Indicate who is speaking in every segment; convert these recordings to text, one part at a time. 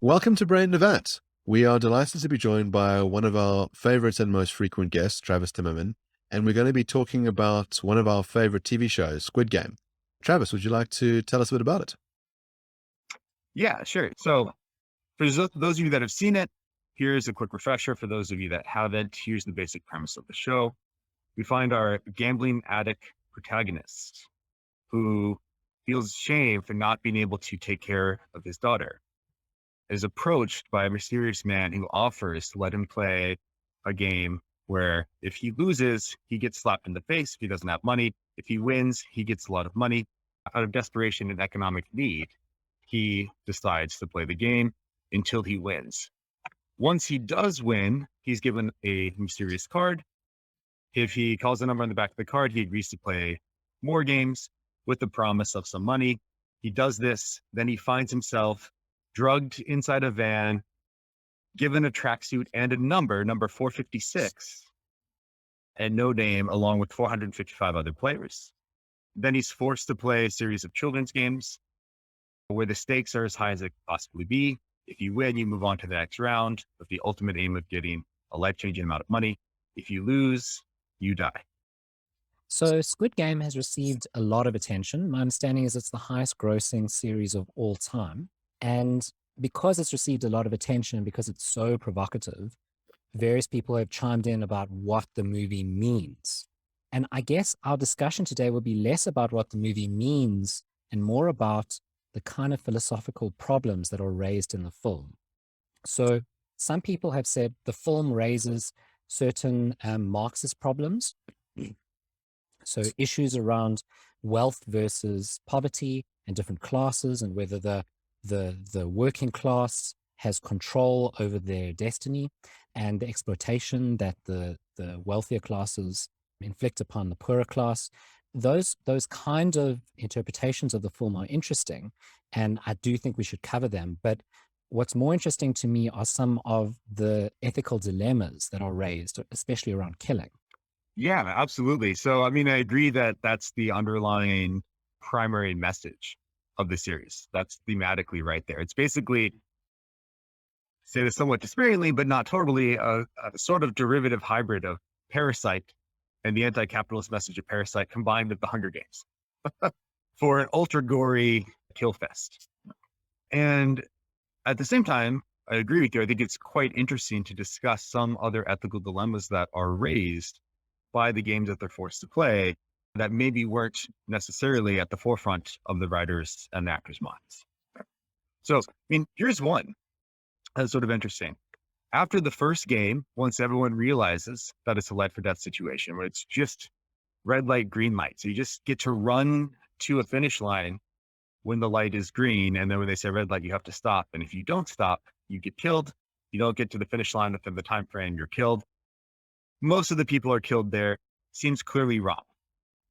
Speaker 1: Welcome to Brain Nevat. We are delighted to be joined by one of our favorites and most frequent guests, Travis Timmerman, and we're going to be talking about one of our favorite TV shows, Squid Game. Travis, would you like to tell us a bit about it?
Speaker 2: Yeah, sure. So for those of you that have seen it, here's a quick refresher. For those of you that haven't, here's the basic premise of the show. We find our gambling addict protagonist who feels shame for not being able to take care of his daughter, is approached by a mysterious man who offers to let him play a game where if he loses, he gets slapped in the face if he doesn't have money. If he wins, he gets a lot of money. Out of desperation and economic need, he decides to play the game until he wins. Once he does win, he's given a mysterious card. If he calls the number on the back of the card, he agrees to play more games with the promise of some money. He does this, then he finds himself drugged inside a van, given a tracksuit and a number 456, and no name, along with 455 other players. Then he's forced to play a series of children's games where the stakes are as high as it could possibly be. If you win, you move on to the next round with the ultimate aim of getting a life-changing amount of money. If you lose, you die.
Speaker 3: So Squid Game has received a lot of attention. My understanding is it's the highest grossing series of all time. And because it's received a lot of attention and because it's so provocative, various people have chimed in about what the movie means. And I guess our discussion today will be less about what the movie means and more about the kind of philosophical problems that are raised in the film. So some people have said the film raises certain Marxist problems. So issues around wealth versus poverty and different classes, and whether the working class has control over their destiny, and the exploitation that the wealthier classes inflict upon the poorer class. Those kind of interpretations of the film are interesting, and I do think we should cover them. But what's more interesting to me are some of the ethical dilemmas that are raised, especially around killing.
Speaker 2: Yeah, absolutely. So, I mean, I agree that that's the underlying primary message of the series. That's thematically right there. It's basically, say this somewhat despairingly, but not totally, a sort of derivative hybrid of Parasite and the anti-capitalist message of Parasite combined with the Hunger Games for an ultra gory kill fest. And at the same time, I agree with you. I think it's quite interesting to discuss some other ethical dilemmas that are raised by the games that they're forced to play that maybe weren't necessarily at the forefront of the writers and the actors' minds. So, I mean, here's one that's sort of interesting. After the first game, once everyone realizes that it's a life or death situation where it's just red light, green light. So you just get to run to a finish line when the light is green. And then when they say red light, you have to stop. And if you don't stop, you get killed. You don't get to the finish line within the time frame, you're killed. Most of the people are killed there. Seems clearly wrong.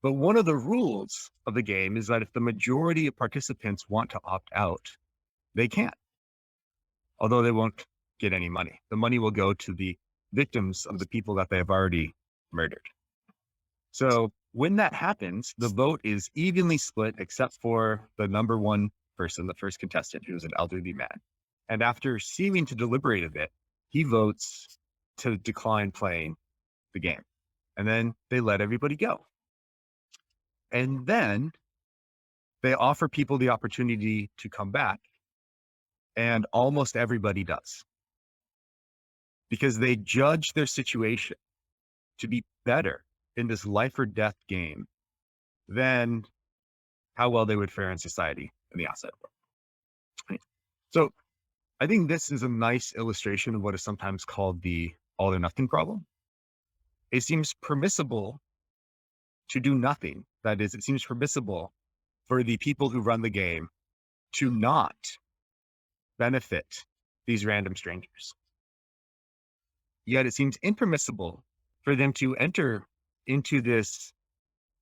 Speaker 2: But one of the rules of the game is that if the majority of participants want to opt out, they can, although they won't get any money. The money will go to the victims of the people that they have already murdered. So when that happens, the vote is evenly split except for the number one person, the first contestant, who's an elderly man. And after seeming to deliberate a bit, he votes to decline playing the game. And then they let everybody go. And then they offer people the opportunity to come back. And almost everybody does. Because they judge their situation to be better in this life or death game than how well they would fare in society in the outside world. Right? So I think this is a nice illustration of what is sometimes called the all or nothing problem. It seems permissible to do nothing. That is, it seems permissible for the people who run the game to not benefit these random strangers. Yet it seems impermissible for them to enter into this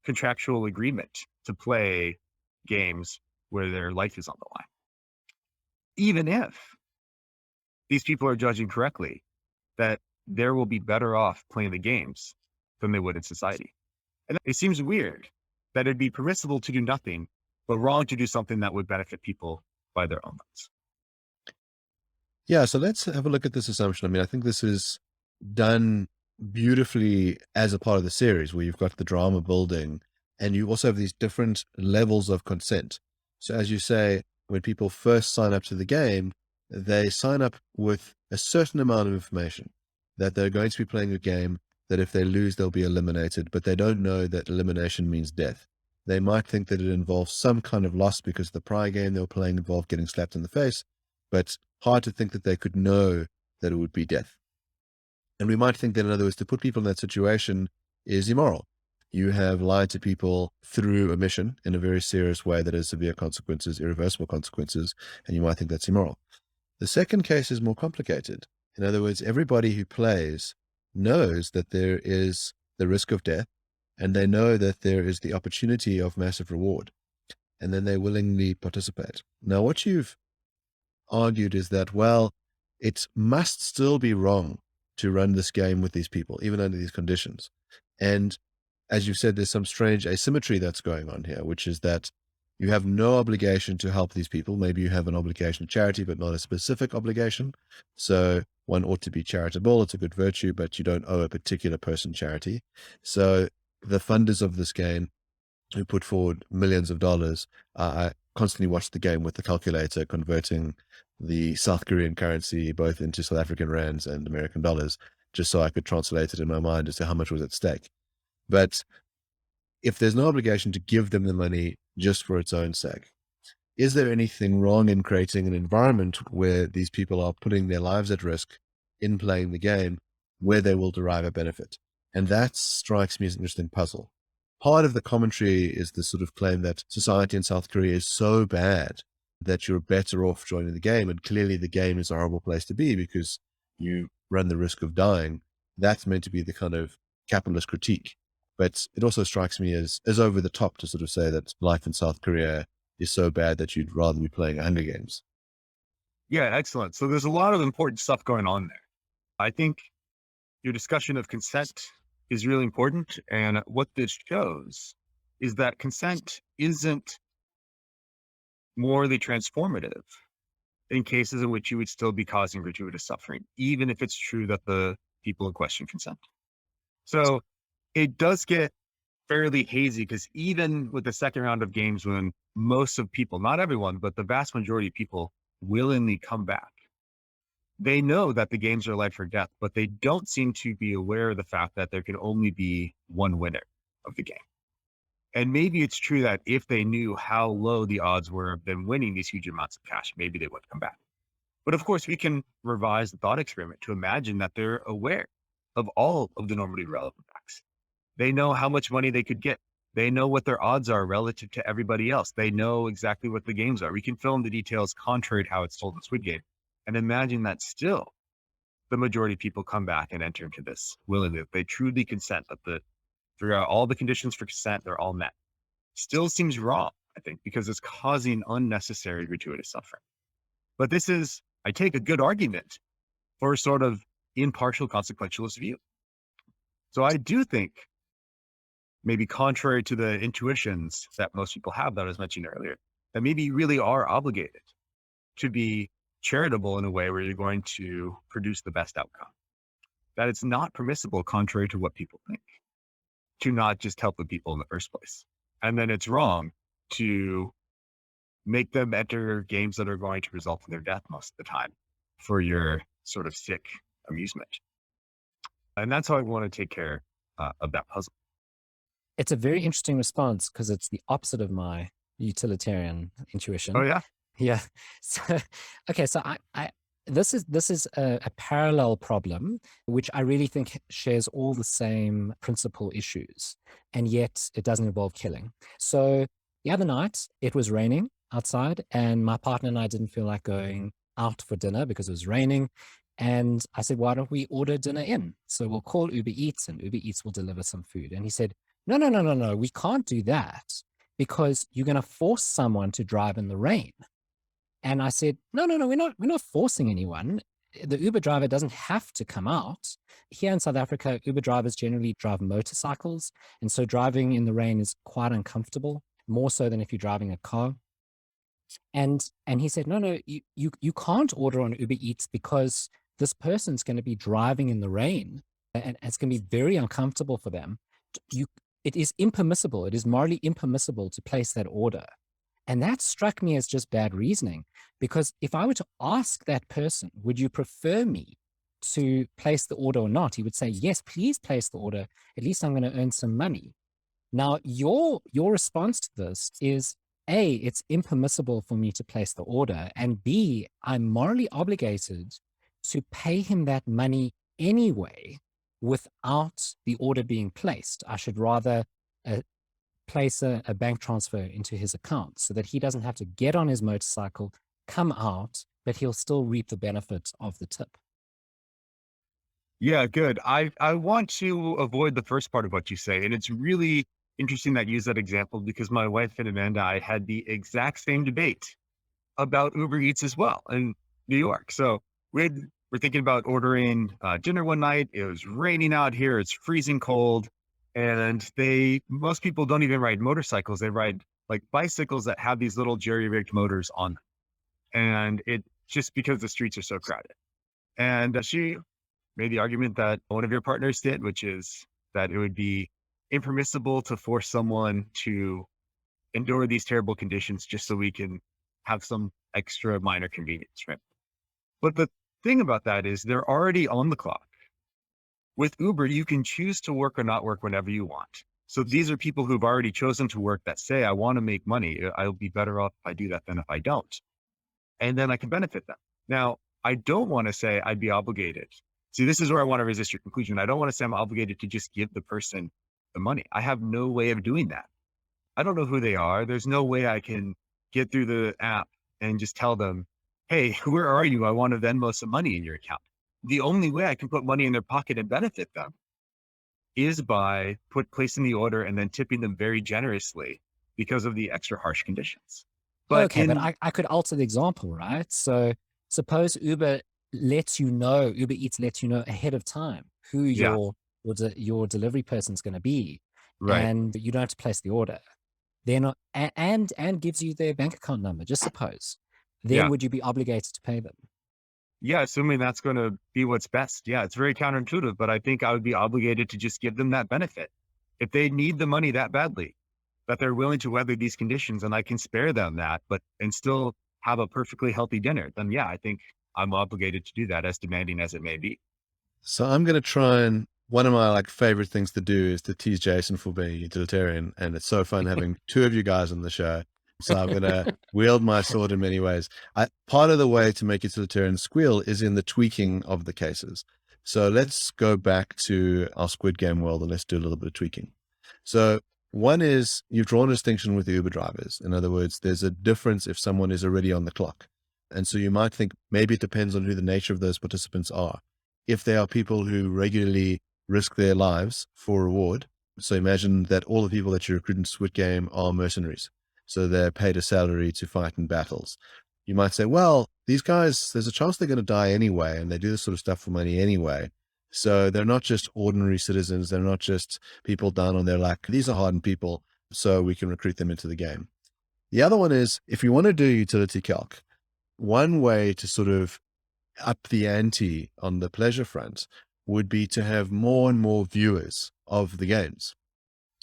Speaker 2: contractual agreement to play games where their life is on the line. Even if these people are judging correctly that they will be better off playing the games than they would in society. And it seems weird that it'd be permissible to do nothing, but wrong to do something that would benefit people by their own means.
Speaker 1: Yeah, so let's have a look at this assumption. I mean, I think this is done beautifully as a part of the series where you've got the drama building and you also have these different levels of consent. So, as you say, when people first sign up to the game, they sign up with a certain amount of information that they're going to be playing a game that if they lose, they'll be eliminated, but they don't know that elimination means death. They might think that it involves some kind of loss because the prior game they were playing involved getting slapped in the face, but hard to think that they could know that it would be death. And we might think that, in other words, to put people in that situation is immoral. You have lied to people through a mission in a very serious way that has severe consequences, irreversible consequences, and you might think that's immoral. The second case is more complicated. In other words, everybody who plays knows that there is the risk of death, and they know that there is the opportunity of massive reward, and then they willingly participate. Now, what you've argued is that, well, it must still be wrong to run this game with these people, even under these conditions. And as you said, there's some strange asymmetry that's going on here, which is that you have no obligation to help these people. Maybe you have an obligation to charity, but not a specific obligation. So one ought to be charitable. It's a good virtue, but you don't owe a particular person charity. So the funders of this game who put forward millions of dollars, I constantly watch the game with the calculator, converting the South Korean currency both into South African rands and American dollars, just so I could translate it in my mind as to how much was at stake. But if there's no obligation to give them the money just for its own sake, is there anything wrong in creating an environment where these people are putting their lives at risk in playing the game where they will derive a benefit? And that strikes me as an interesting puzzle. Part of the commentary is the sort of claim that society in South Korea is so bad that you're better off joining the game. And clearly the game is a horrible place to be because you run the risk of dying. That's meant to be the kind of capitalist critique. But it also strikes me as over the top to sort of say that life in South Korea is so bad that you'd rather be playing Hunger Games.
Speaker 2: Yeah, excellent. So there's a lot of important stuff going on there. I think your discussion of consent is really important. And what this shows is that consent isn't morally transformative in cases in which you would still be causing gratuitous suffering, even if it's true that the people in question consent. So it does get fairly hazy because even with the second round of games, when most of people, not everyone, but the vast majority of people willingly come back, they know that the games are life or death, but they don't seem to be aware of the fact that there can only be one winner of the game. And maybe it's true that if they knew how low the odds were of them winning these huge amounts of cash, maybe they would come back. But of course, we can revise the thought experiment to imagine that they're aware of all of the normally relevant facts. They know how much money they could get. They know what their odds are relative to everybody else. They know exactly what the games are. We can fill in the details contrary to how it's told in Squid Game. And imagine that still the majority of people come back and enter into this willingly. They truly consent, that throughout all the conditions for consent, they're all met. Still seems wrong, I think, because it's causing unnecessary gratuitous suffering. But this is, I take a good argument for a sort of impartial consequentialist view. So I do think, maybe contrary to the intuitions that most people have that I was mentioning earlier, that maybe you really are obligated to be charitable in a way where you're going to produce the best outcome. That it's not permissible, contrary to what people think, to not just help the people in the first place. And then it's wrong to make them enter games that are going to result in their death most of the time for your sort of sick amusement. And that's how I want to take care of that puzzle.
Speaker 3: It's a very interesting response because it's the opposite of my utilitarian intuition.
Speaker 2: Oh, yeah.
Speaker 3: Yeah. So, okay. So this is a parallel problem, which I really think shares all the same principal issues, and yet it doesn't involve killing. So the other night it was raining outside, and my partner and I didn't feel like going out for dinner because it was raining. And I said, why don't we order dinner in? So we'll call Uber Eats and Uber Eats will deliver some food. And he said, no, we can't do that because you're going to force someone to drive in the rain. And I said, no, we're not forcing anyone. The Uber driver doesn't have to come out. Here in South Africa, Uber drivers generally drive motorcycles. And so driving in the rain is quite uncomfortable, more so than if you're driving a car. And he said, no, you can't order on Uber Eats because this person's going to be driving in the rain and it's going to be very uncomfortable for them. You, it is impermissible. It is morally impermissible to place that order. And that struck me as just bad reasoning, because if I were to ask that person, would you prefer me to place the order or not? He would say, yes, please place the order. At least I'm going to earn some money. Now, your response to this is A, it's impermissible for me to place the order, and B, I'm morally obligated to pay him that money anyway without the order being placed. I should rather place a bank transfer into his account so that he doesn't have to get on his motorcycle, come out, but he'll still reap the benefit of the tip.
Speaker 2: Yeah, good. I want to avoid the first part of what you say. And it's really interesting that you use that example because my wife and Amanda, I had the exact same debate about Uber Eats as well in New York. So we're thinking about ordering dinner one night. It was raining out here. It's freezing cold. And most people don't even ride motorcycles. They ride like bicycles that have these little jerry-rigged motors on them. And it just because the streets are so crowded. And she made the argument that one of your partners did, which is that it would be impermissible to force someone to endure these terrible conditions just so we can have some extra minor convenience, right? But the thing about that is they're already on the clock. With Uber, you can choose to work or not work whenever you want. So these are people who've already chosen to work that say, I want to make money. I'll be better off if I do that than if I don't. And then I can benefit them. Now, I don't want to say I'd be obligated. See, this is where I want to resist your conclusion. I don't want to say I'm obligated to just give the person the money. I have no way of doing that. I don't know who they are. There's no way I can get through the app and just tell them, hey, where are you? I want to Venmo some money in your account. The only way I can put money in their pocket and benefit them is by placing the order and then tipping them very generously because of the extra harsh conditions. But
Speaker 3: okay, but I could alter the example, right? So suppose Uber Eats lets you know ahead of time who
Speaker 2: yeah,
Speaker 3: your delivery person's going to be,
Speaker 2: right.
Speaker 3: and you don't have to place the order. They're not, and gives you their bank account number. Just suppose, then
Speaker 2: Yeah.
Speaker 3: would you be obligated to pay them?
Speaker 2: Yeah, assuming that's going to be what's best. Yeah, it's very counterintuitive, but I think I would be obligated to just give them that benefit. If they need the money that badly, that they're willing to weather these conditions and I can spare them that, and still have a perfectly healthy dinner, then yeah, I think I'm obligated to do that as demanding as it may be.
Speaker 1: So I'm going to try, and one of my like favorite things to do is to tease Jason for being utilitarian. And it's so fun having two of you guys on the show. So I'm going to wield my sword in many ways. Part of the way to make utilitarian squeal is in the tweaking of the cases. So let's go back to our Squid Game world and let's do a little bit of tweaking. So one is you've drawn a distinction with the Uber drivers. In other words, there's a difference if someone is already on the clock. And so you might think maybe it depends on who the nature of those participants are. If they are people who regularly risk their lives for reward, so imagine that all the people that you recruit in Squid Game are mercenaries. So they're paid a salary to fight in battles. You might say, well, these guys, there's a chance they're going to die anyway, and they do this sort of stuff for money anyway. So they're not just ordinary citizens. They're not just people down on their luck. These are hardened people, so we can recruit them into the game. The other one is, if you want to do utility calc, one way to sort of up the ante on the pleasure front would be to have more and more viewers of the games.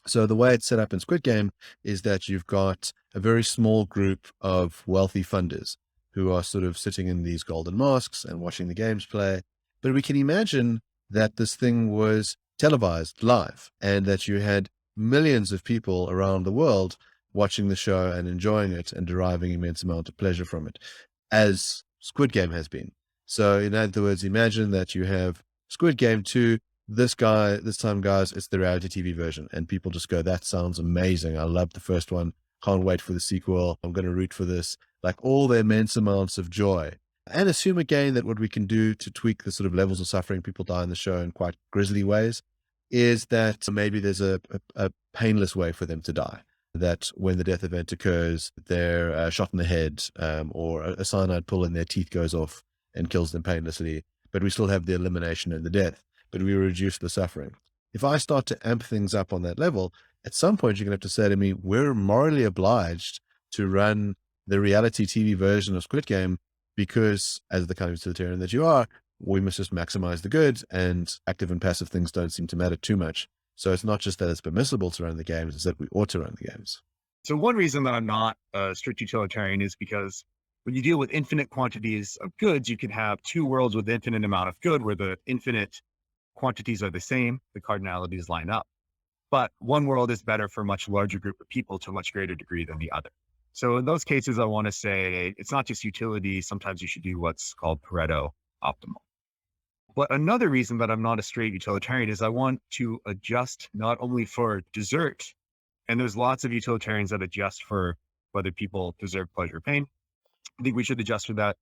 Speaker 1: So the way it's set up in Squid Game is that you've got a very small group of wealthy funders who are sort of sitting in these golden masks and watching the games play. But we can imagine that this thing was televised live and that you had millions of people around the world watching the show and enjoying it and deriving immense amount of pleasure from it, as Squid Game has been. So in other words, imagine that you have Squid Game 2, this time, guys, it's the reality TV version. And people just go, that sounds amazing. I love the first one. Can't wait for the sequel. I'm going to root for this. Like all the immense amounts of joy. And assume again that what we can do to tweak the sort of levels of suffering people die in the show in quite grisly ways is that maybe there's a painless way for them to die. That when the death event occurs, they're shot in the head, or a cyanide pull in their teeth goes off and kills them painlessly. But we still have the elimination and the death, but we reduce the suffering. If I start to amp things up on that level, at some point you're going to have to say to me, we're morally obliged to run the reality TV version of Squid Game, because as the kind of utilitarian that you are, we must just maximize the good, and active and passive things don't seem to matter too much. So it's not just that it's permissible to run the games, it's that we ought to run the games.
Speaker 2: So one reason that I'm not a strict utilitarian is because when you deal with infinite quantities of goods, you can have two worlds with infinite amount of good where the infinite quantities are the same, the cardinalities line up. But one world is better for a much larger group of people to a much greater degree than the other. So in those cases, I want to say it's not just utility. Sometimes you should do what's called Pareto optimal. But another reason that I'm not a straight utilitarian is I want to adjust not only for dessert, and there's lots of utilitarians that adjust for whether people deserve pleasure or pain. I think we should adjust for that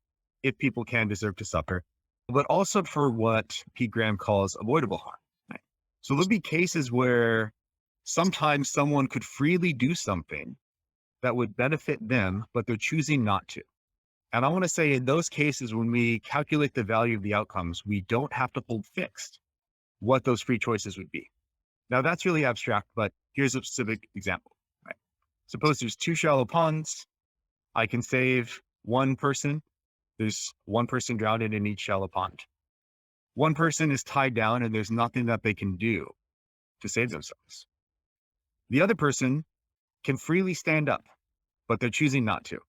Speaker 2: if people can deserve to suffer, but also for what Pete Graham calls avoidable harm. Right? So there'll be cases where sometimes someone could freely do something that would benefit them, but they're choosing not to. And I want to say in those cases, when we calculate the value of the outcomes, we don't have to hold fixed what those free choices would be. Now that's really abstract, but here's a specific example. Right? Suppose there's two shallow ponds. I can save one person. There's one person drowned in each shallow pond. One person is tied down and there's nothing that they can do to save themselves. The other person can freely stand up, but they're choosing not to.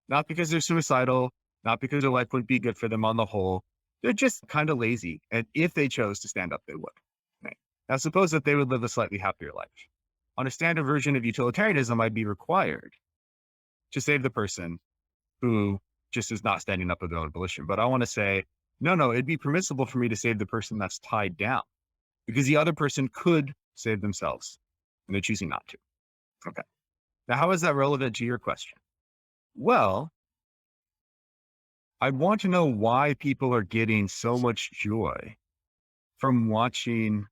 Speaker 2: Not because they're suicidal, not because their life wouldn't be good for them on the whole. They're just kind of lazy. And if they chose to stand up, they would. Right? Now, suppose that they would live a slightly happier life. On a standard version of utilitarianism, I'd be required to save the person who just is not standing up of their own volition. But I want to say, no, it'd be permissible for me to save the person that's tied down because the other person could save themselves and they're choosing not to. Okay. Now, how is that relevant to your question? Well, I want to know why people are getting so much joy from watching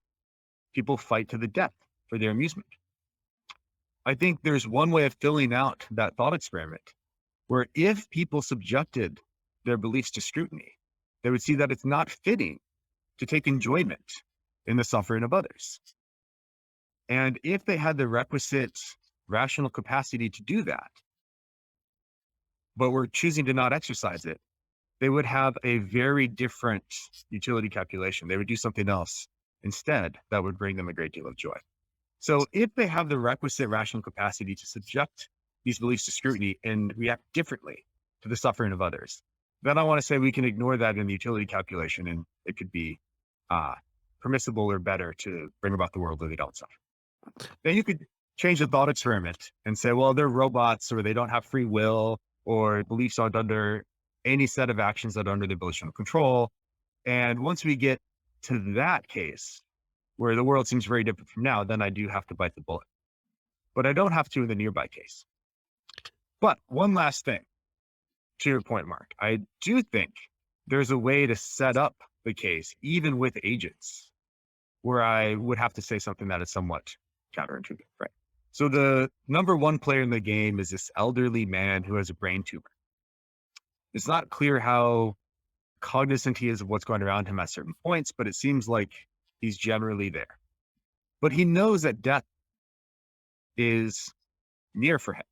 Speaker 2: people fight to the death for their amusement. I think there's one way of filling out that thought experiment where if people subjected their beliefs to scrutiny, they would see that it's not fitting to take enjoyment in the suffering of others. And if they had the requisite rational capacity to do that, but were choosing to not exercise it, they would have a very different utility calculation. They would do something else instead that would bring them a great deal of joy. So if they have the requisite rational capacity to subject these beliefs to scrutiny and react differently to the suffering of others, then I want to say we can ignore that in the utility calculation and it could be permissible or better to bring about the world where they don't suffer. Then you could change the thought experiment and say, well, they're robots or they don't have free will or beliefs aren't under any set of actions that are under their volitional control. And once we get to that case where the world seems very different from now, then I do have to bite the bullet. But I don't have to in the nearby case. But one last thing to your point, Mark, I do think there's a way to set up the case, even with agents, where I would have to say something that is somewhat counterintuitive, right? So the number one player in the game is this elderly man who has a brain tumor. It's not clear how cognizant he is of what's going around him at certain points, but it seems like he's generally there. But he knows that death is near for him.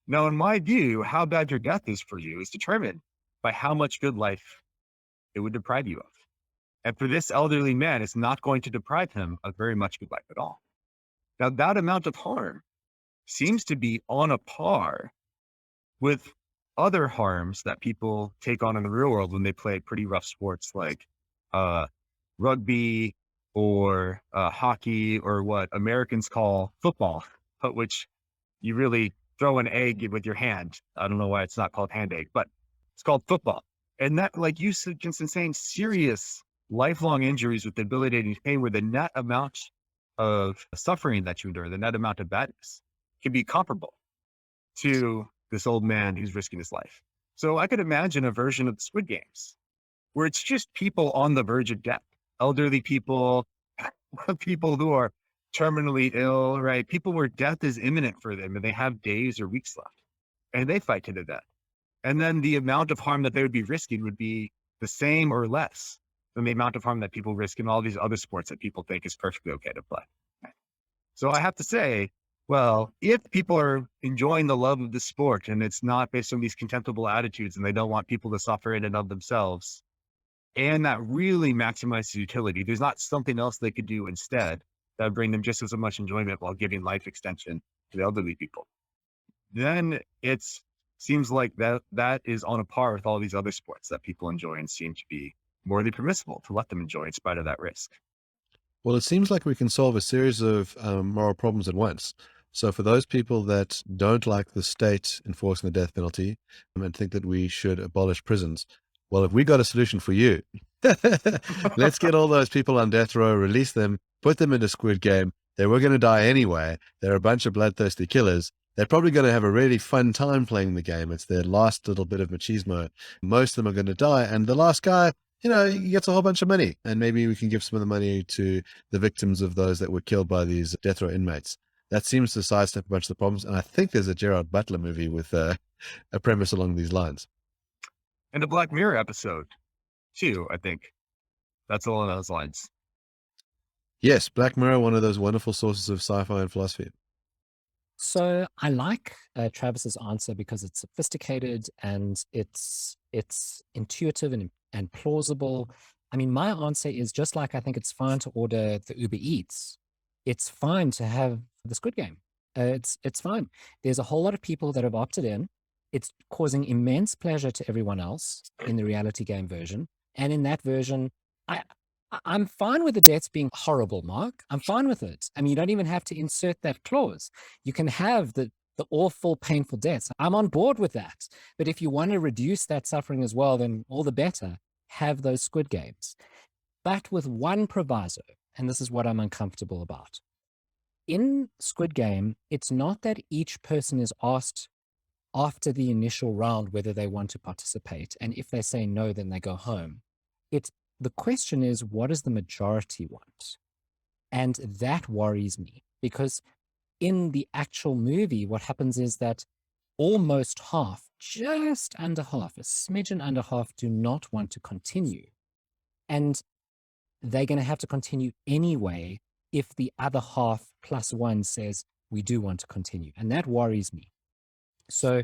Speaker 2: Now, in my view, how bad your death is for you is determined by how much good life it would deprive you of. And for this elderly man, it's not going to deprive him of very much good life at all. Now, that amount of harm seems to be on a par with other harms that people take on in the real world when they play pretty rough sports like rugby or hockey or what Americans call football, but which you really throw an egg with your hand. I don't know why it's not called hand egg, but it's called football. And that, like you said, just insane, serious lifelong injuries with debilitating pain where the net amount of suffering that you endure, the net amount of badness can be comparable to this old man who's risking his life. So I could imagine a version of the Squid Games where it's just people on the verge of death, elderly people, people who are terminally ill, right? People where death is imminent for them and they have days or weeks left and they fight to the death. And then the amount of harm that they would be risking would be the same or less than the amount of harm that people risk in all these other sports that people think is perfectly okay to play. So I have to say, Well, if people are enjoying the love of the sport and it's not based on these contemptible attitudes and they don't want people to suffer in and of themselves, and that really maximizes utility, there's not something else they could do instead that would bring them just as much enjoyment while giving life extension to the elderly people, then it seems like that is on a par with all these other sports that people enjoy and seem to be morally permissible to let them enjoy in spite of that risk.
Speaker 1: Well, it seems like we can solve a series of moral problems at once. So, for those people that don't like the state enforcing the death penalty and think that we should abolish prisons, well, if we got a solution for you, let's get all those people on death row, release them, put them into Squid Game. They were going to die anyway. They're a bunch of bloodthirsty killers. They're probably going to have a really fun time playing the game. It's their last little bit of machismo. Most of them are going to die. And the last guy, he gets a whole bunch of money. And maybe we can give some of the money to the victims of those that were killed by these death row inmates. That seems to sidestep a bunch of the problems. And I think there's a Gerard Butler movie with a premise along these lines.
Speaker 2: And a Black Mirror episode, too, I think. That's along those lines.
Speaker 1: Yes, Black Mirror, one of those wonderful sources of sci-fi and philosophy.
Speaker 3: So I like Travis's answer because it's sophisticated and it's intuitive and plausible. I mean, my answer is just like I think it's fine to order the Uber Eats. It's fine to have the Squid Game. It's fine. There's a whole lot of people that have opted in. It's causing immense pleasure to everyone else in the reality game version. And in that version, I'm fine with the deaths being horrible, Mark. I'm fine with it. I mean, you don't even have to insert that clause. You can have the awful, painful deaths. I'm on board with that. But if you want to reduce that suffering as well, then all the better. Have those Squid Games. But with one proviso, and this is what I'm uncomfortable about. In Squid Game, it's not that each person is asked after the initial round whether they want to participate. And if they say no, then they go home. The question is, what does the majority want? And that worries me because in the actual movie, what happens is that almost half, just under half, a smidgen under half, do not want to continue. And they're going to have to continue anyway if the other half plus one says, we do want to continue. And that worries me. So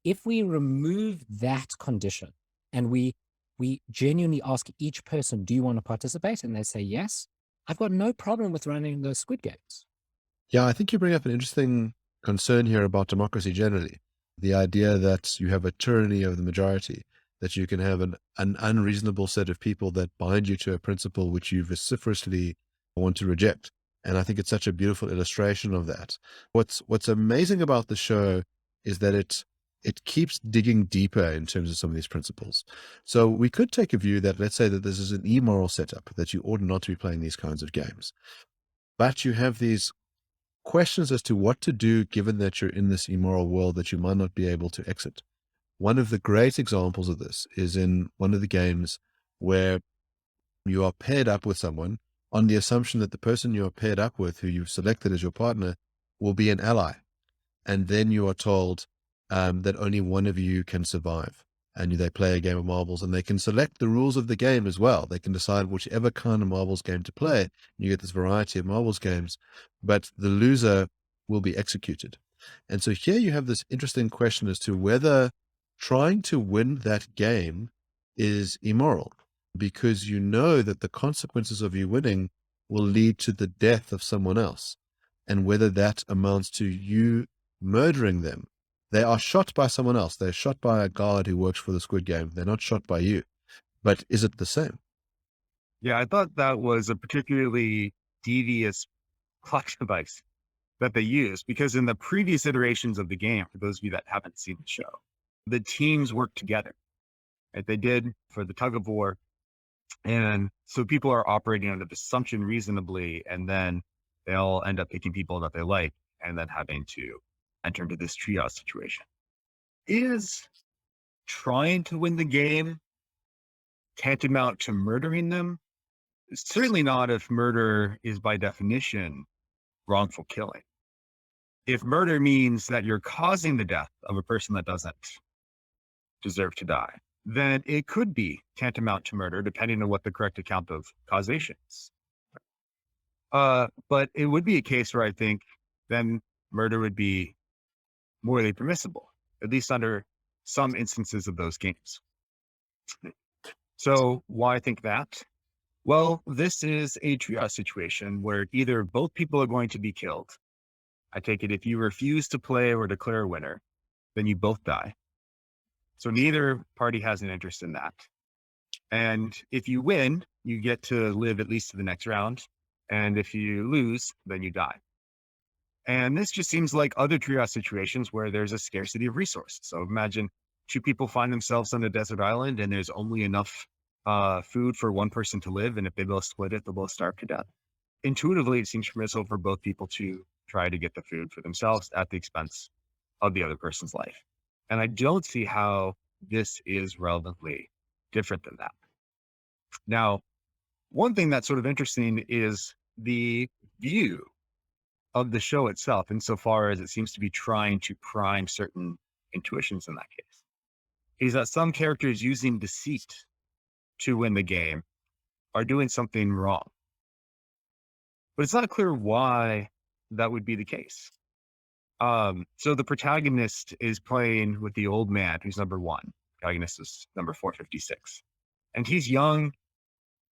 Speaker 3: if we remove that condition and we genuinely ask each person, do you want to participate? And they say yes, I've got no problem with running those Squid Games.
Speaker 1: Yeah, I think you bring up an interesting concern here about democracy generally. The idea that you have a tyranny of the majority, that you can have an unreasonable set of people that bind you to a principle which you vociferously want to reject. And I think it's such a beautiful illustration of that. What's amazing about the show is that it keeps digging deeper in terms of some of these principles. So we could take a view that, let's say that this is an immoral setup, that you ought not to be playing these kinds of games. But you have these questions as to what to do given that you're in this immoral world that you might not be able to exit. One of the great examples of this is in one of the games where you are paired up with someone on the assumption that the person you are paired up with, who you've selected as your partner, will be an ally. And then you are told that only one of you can survive. And they play a game of marbles, and they can select the rules of the game as well. They can decide whichever kind of marbles game to play. You get this variety of marbles games, but the loser will be executed. And so here you have this interesting question as to whether trying to win that game is immoral, because you know that the consequences of you winning will lead to the death of someone else, and whether that amounts to you murdering them. They are shot by someone else. They're shot by a guard who works for the Squid Game. They're not shot by you. But is it the same?
Speaker 2: Yeah, I thought that was a particularly devious plot device that they used, because in the previous iterations of the game, for those of you that haven't seen the show, the teams worked together. Right? They did for the tug of war. And so people are operating under the assumption reasonably, and then they all end up picking people that they like and then having to enter into this triage situation. Is trying to win the game tantamount to murdering them? Certainly not if murder is by definition wrongful killing. If murder means that you're causing the death of a person that doesn't deserve to die, then it could be tantamount to murder, depending on what the correct account of causation is. But it would be a case where I think then murder would be morally permissible, at least under some instances of those games. So why think that? Well, this is a triage situation where either both people are going to be killed. I take it if you refuse to play or declare a winner, then you both die. So neither party has an interest in that. And if you win, you get to live at least to the next round. And if you lose, then you die. And this just seems like other triage situations where there's a scarcity of resources. So imagine two people find themselves on a desert island and there's only enough food for one person to live. And if they both split it, they'll both starve to death. Intuitively, it seems permissible for both people to try to get the food for themselves at the expense of the other person's life. And I don't see how this is relevantly different than that. Now, one thing that's sort of interesting is the view of the show itself, insofar as it seems to be trying to prime certain intuitions in that case, is that some characters using deceit to win the game are doing something wrong. But it's not clear why that would be the case. So the protagonist is playing with the old man, who's number 1. Protagonist is number 456. And he's young.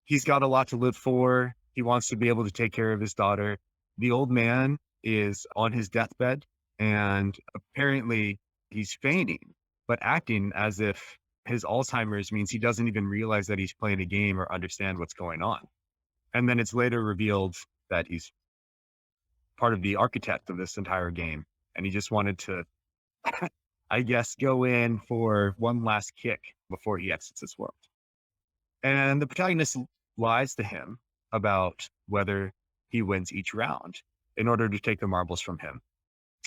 Speaker 2: He's got a lot to live for. He wants to be able to take care of his daughter. The old man is on his deathbed, and apparently he's feigning, but acting as if his Alzheimer's means he doesn't even realize that he's playing a game or understand what's going on. And then it's later revealed that he's part of the architect of this entire game. And he just wanted to, I guess, go in for one last kick before he exits this world. And the protagonist lies to him about whether he wins each round in order to take the marbles from him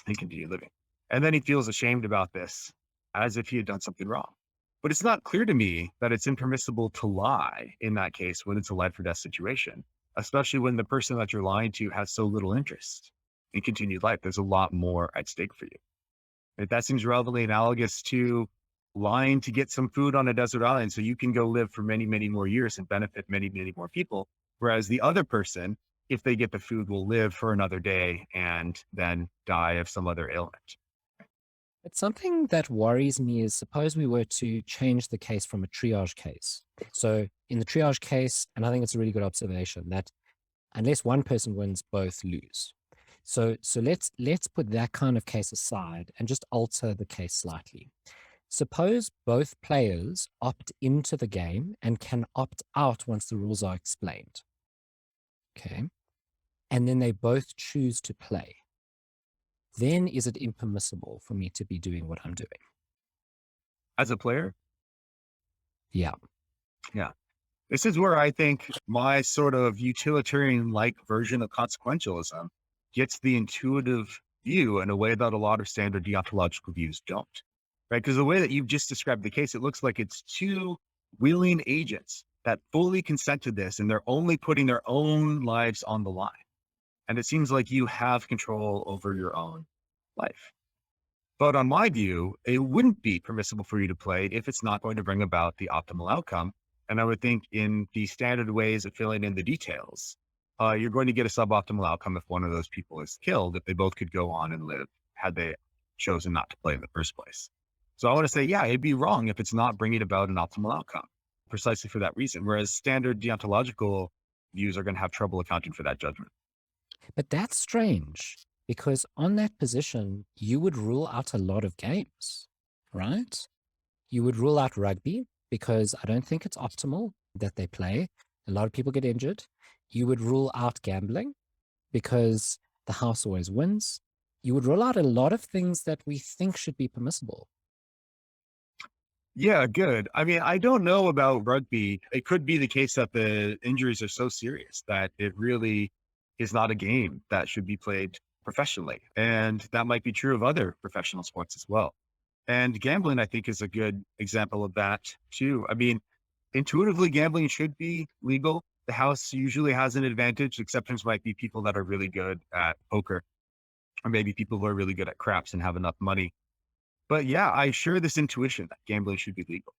Speaker 2: and continue living. And then he feels ashamed about this, as if he had done something wrong. But it's not clear to me that it's impermissible to lie in that case when it's a life or death situation, especially when the person that you're lying to has so little interest in continued life. There's a lot more at stake for you. And that seems relevantly analogous to lying to get some food on a desert island so you can go live for many, many more years and benefit many, many more people. Whereas the other person, if they get the food, will live for another day and then die of some other ailment.
Speaker 3: But something that worries me is, suppose we were to change the case from a triage case. So in the triage case, and I think it's a really good observation, that unless one person wins, both lose. So let's put that kind of case aside and just alter the case slightly. Suppose both players opt into the game and can opt out once the rules are explained. Okay. And then they both choose to play. Then is it impermissible for me to be doing what I'm doing?
Speaker 2: As a player?
Speaker 3: Yeah.
Speaker 2: Yeah. This is where I think my sort of utilitarian-like version of consequentialism gets the intuitive view in a way that a lot of standard deontological views don't. Right? Because the way that you've just described the case, it looks like it's two willing agents that fully consent to this, and they're only putting their own lives on the line. And it seems like you have control over your own life. But on my view, it wouldn't be permissible for you to play if it's not going to bring about the optimal outcome. And I would think in the standard ways of filling in the details, you're going to get a suboptimal outcome if one of those people is killed, if they both could go on and live had they chosen not to play in the first place. So I want to say, yeah, it'd be wrong if it's not bringing about an optimal outcome, precisely for that reason. Whereas standard deontological views are going to have trouble accounting for that judgment.
Speaker 3: But that's strange, because on that position, you would rule out a lot of games, right? You would rule out rugby, because I don't think it's optimal that they play. A lot of people get injured. You would rule out gambling, because the house always wins. You would rule out a lot of things that we think should be permissible.
Speaker 2: Yeah, good. I mean, I don't know about rugby. It could be the case that the injuries are so serious that it really is not a game that should be played professionally. And that might be true of other professional sports as well. And gambling, I think, is a good example of that too. I mean, intuitively, gambling should be legal. The house usually has an advantage. Exceptions might be people that are really good at poker, or maybe people who are really good at craps and have enough money. But yeah, I share this intuition that gambling should be legal.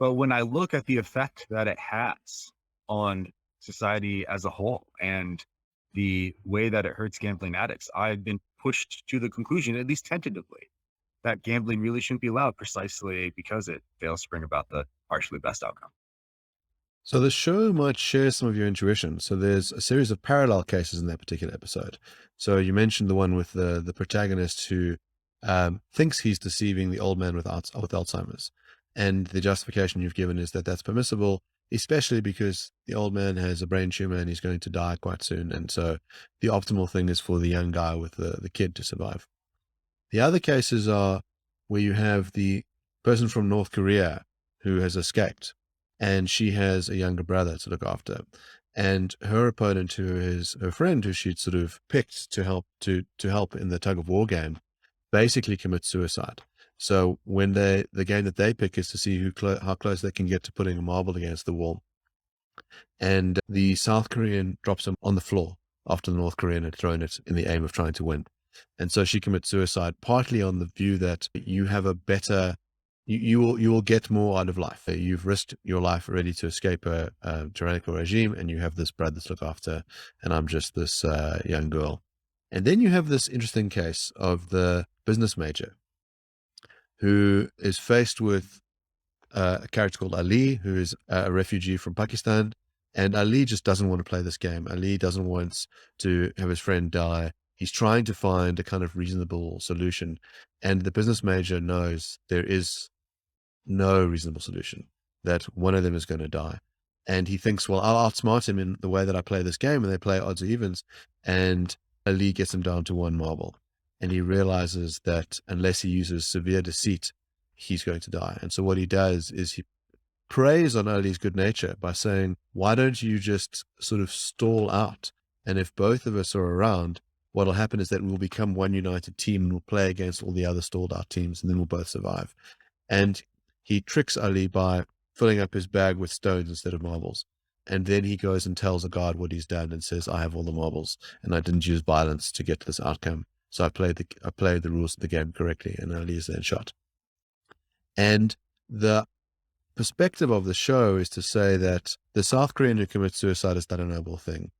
Speaker 2: But when I look at the effect that it has on society as a whole and the way that it hurts gambling addicts, I've been pushed to the conclusion, at least tentatively, that gambling really shouldn't be allowed precisely because it fails to bring about the partially best outcome.
Speaker 1: So the show might share some of your intuition. So there's a series of parallel cases in that particular episode. So you mentioned the one with the protagonist who thinks he's deceiving the old man with Alzheimer's, and the justification you've given is that that's permissible, especially because the old man has a brain tumor and he's going to die quite soon, and so the optimal thing is for the young guy with the kid to survive. The other cases are where you have the person from North Korea who has escaped, and she has a younger brother to look after. And her opponent, who is her friend, who she'd sort of picked to help in the tug of war game, basically commits suicide. So when the game that they pick is to see how close they can get to putting a marble against the wall, and the South Korean drops him on the floor after the North Korean had thrown it in the aim of trying to win. And so she commits suicide, partly on the view that you have a better, you will get more out of life. You've risked your life already to escape a tyrannical regime, and you have this brother to look after, and I'm just this young girl. And then you have this interesting case of the business major who is faced with a character called Ali, who is a refugee from Pakistan. And Ali just doesn't want to play this game. Ali doesn't want to have his friend die. He's trying to find a kind of reasonable solution. And the business major knows there is no reasonable solution, that one of them is going to die. And he thinks, well, I'll outsmart him in the way that I play this game. And they play odds or evens. And Ali gets him down to one marble. And he realizes that unless he uses severe deceit, he's going to die. And so what he does is he preys on Ali's good nature by saying, why don't you just sort of stall out? And if both of us are around, what'll happen is that we'll become one united team and we'll play against all the other stalled out teams, and then we'll both survive. And he tricks Ali by filling up his bag with stones instead of marbles. And then he goes and tells a guard what he's done and says, I have all the marbles and I didn't use violence to get to this outcome. So I played the rules of the game correctly, and Ali is then shot. And the perspective of the show is to say that the South Korean who commits suicide has done a noble thing,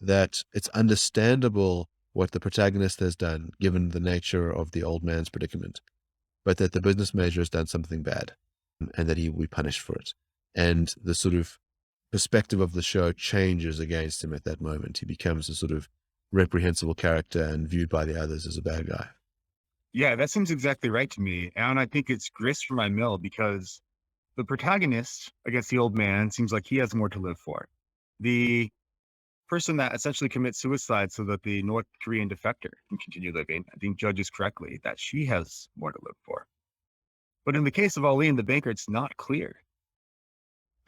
Speaker 1: that it's understandable what the protagonist has done, given the nature of the old man's predicament, but that the business major has done something bad and that he will be punished for it. And the sort of perspective of the show changes against him at that moment. He becomes a sort of reprehensible character and viewed by the others as a bad guy.
Speaker 2: Yeah, that seems exactly right to me. And I think it's grist for my mill because the protagonist against the old man seems like he has more to live for. The person that essentially commits suicide so that the North Korean defector can continue living, I think judges correctly that she has more to live for. But in the case of Ali and the banker, it's not clear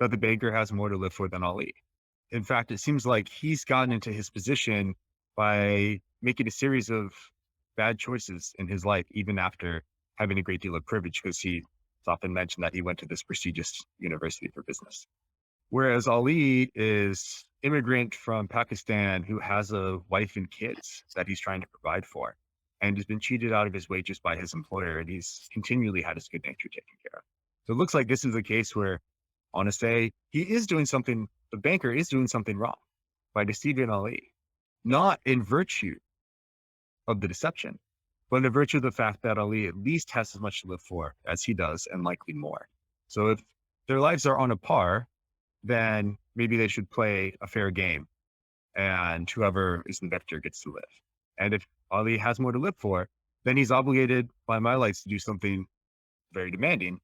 Speaker 2: that the banker has more to live for than Ali. In fact, it seems like he's gotten into his position by making a series of bad choices in his life, even after having a great deal of privilege, because he's often mentioned that he went to this prestigious university for business. Whereas Ali is immigrant from Pakistan who has a wife and kids that he's trying to provide for, and has been cheated out of his wages by his employer, and he's continually had his good nature taken care of. So it looks like this is a case where, I want to say, the banker is doing something wrong by deceiving Ali, not in virtue of the deception, but in virtue of the fact that Ali at least has as much to live for as he does, and likely more. So if their lives are on a par, then maybe they should play a fair game, and whoever is the victor gets to live. And if Ali has more to live for, then he's obligated by my lights to do something very demanding,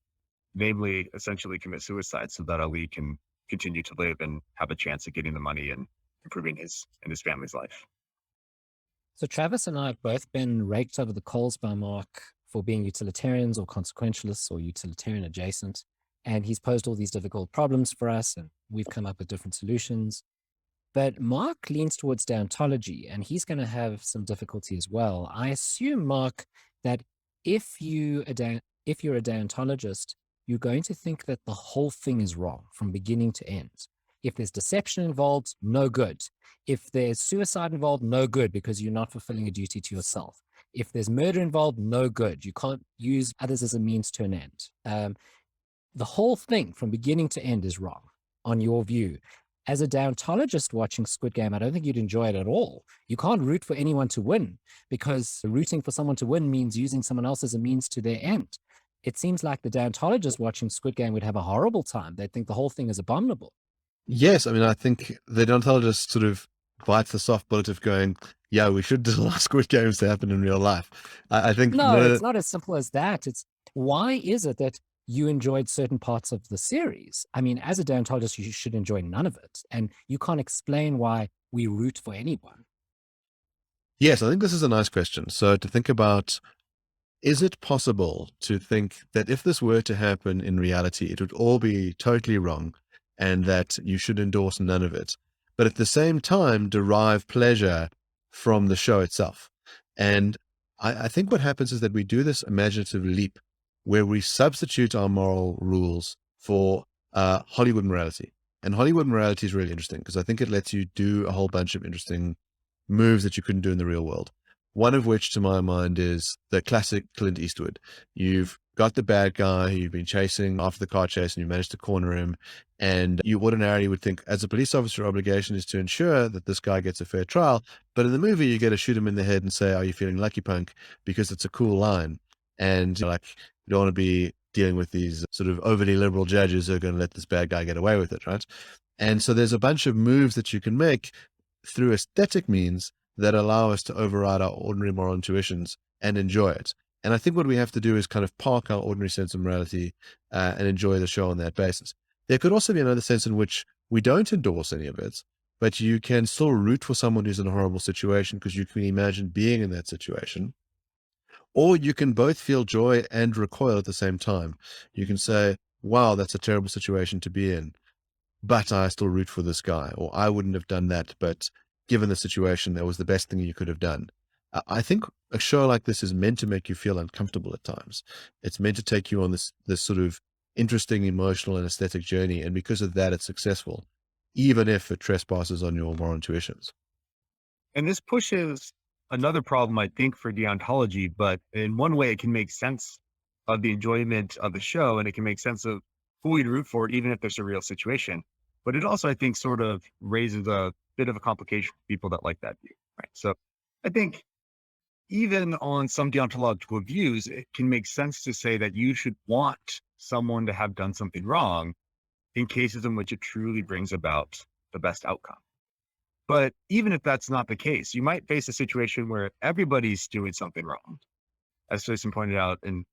Speaker 2: namely essentially commit suicide so that Ali can continue to live and have a chance at getting the money and improving his and his family's life.
Speaker 3: So Travis and I have both been raked over the coals by Mark for being utilitarians or consequentialists or utilitarian adjacent. And he's posed all these difficult problems for us, and we've come up with different solutions. But Mark leans towards deontology, and he's going to have some difficulty as well. I assume, Mark, that if you're a deontologist, you're going to think that the whole thing is wrong from beginning to end. If there's deception involved, no good. If there's suicide involved, no good, because you're not fulfilling a duty to yourself. If there's murder involved, no good. You can't use others as a means to an end. The whole thing from beginning to end is wrong on your view. As a deontologist watching Squid Game, I don't think you'd enjoy it at all. You can't root for anyone to win because rooting for someone to win means using someone else as a means to their end. It seems like the deontologist watching Squid Game would have a horrible time. They'd think the whole thing is abominable.
Speaker 1: Yes, I mean, I think the deontologist sort of bites the soft bullet of going, yeah, we should allow Squid Games to happen in real life. I think
Speaker 3: No, it's not as simple as that. It's why is it that you enjoyed certain parts of the series? I mean, as a deontologist, you should enjoy none of it. And you can't explain why we root for anyone.
Speaker 1: yes, I think this is a nice question. So to think about, is it possible to think that if this were to happen in reality, it would all be totally wrong and that you should endorse none of it, but at the same time derive pleasure from the show itself? And I think what happens is that we do this imaginative leap where we substitute our moral rules for Hollywood morality. And Hollywood morality is really interesting because I think it lets you do a whole bunch of interesting moves that you couldn't do in the real world. One of which, to my mind, is the classic Clint Eastwood. You've got the bad guy who you've been chasing after the car chase and you managed to corner him. And you ordinarily would think, as a police officer, your obligation is to ensure that this guy gets a fair trial. But in the movie, you get to shoot him in the head and say, are you feeling lucky, punk? Because it's a cool line. And like, you don't want to be dealing with these sort of overly liberal judges who are going to let this bad guy get away with it, right? And so there's a bunch of moves that you can make through aesthetic means that allow us to override our ordinary moral intuitions and enjoy it. And I think what we have to do is kind of park our ordinary sense of morality and enjoy the show on that basis. There could also be another sense in which we don't endorse any of it, but you can still root for someone who's in a horrible situation because you can imagine being in that situation. Or you can both feel joy and recoil at the same time. You can say, wow, that's a terrible situation to be in, but I still root for this guy, or I wouldn't have done that, but given the situation, that was the best thing you could have done. I think a show like this is meant to make you feel uncomfortable at times. It's meant to take you on this sort of interesting emotional and aesthetic journey. And because of that, it's successful, even if it trespasses on your moral intuitions.
Speaker 2: And this pushes another problem, I think, for deontology, but in one way, it can make sense of the enjoyment of the show and it can make sense of who we'd root for, even if there's a real situation. But it also, I think, sort of raises a bit of a complication for people that like that view, right? So I think even on some deontological views, it can make sense to say that you should want someone to have done something wrong in cases in which it truly brings about the best outcome. But even if that's not the case, you might face a situation where everybody's doing something wrong, as Jason pointed out, and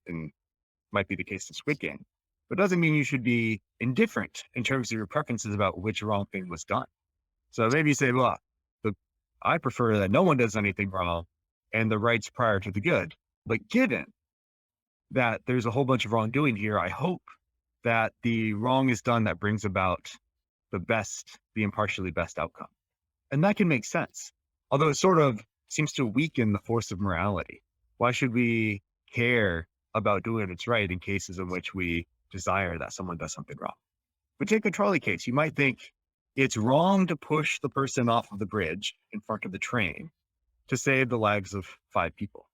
Speaker 2: might be the case in Squid Game. But it doesn't mean you should be indifferent in terms of your preferences about which wrong thing was done. So maybe you say, well, I prefer that no one does anything wrong and the right's prior to the good. But given that there's a whole bunch of wrongdoing here, I hope that the wrong is done that brings about the impartially best outcome. And that can make sense, although it sort of seems to weaken the force of morality. Why should we care about doing what's right in cases in which we desire that someone does something wrong? But take the trolley case. You might think it's wrong to push the person off of the bridge in front of the train to save the lives of 5 people.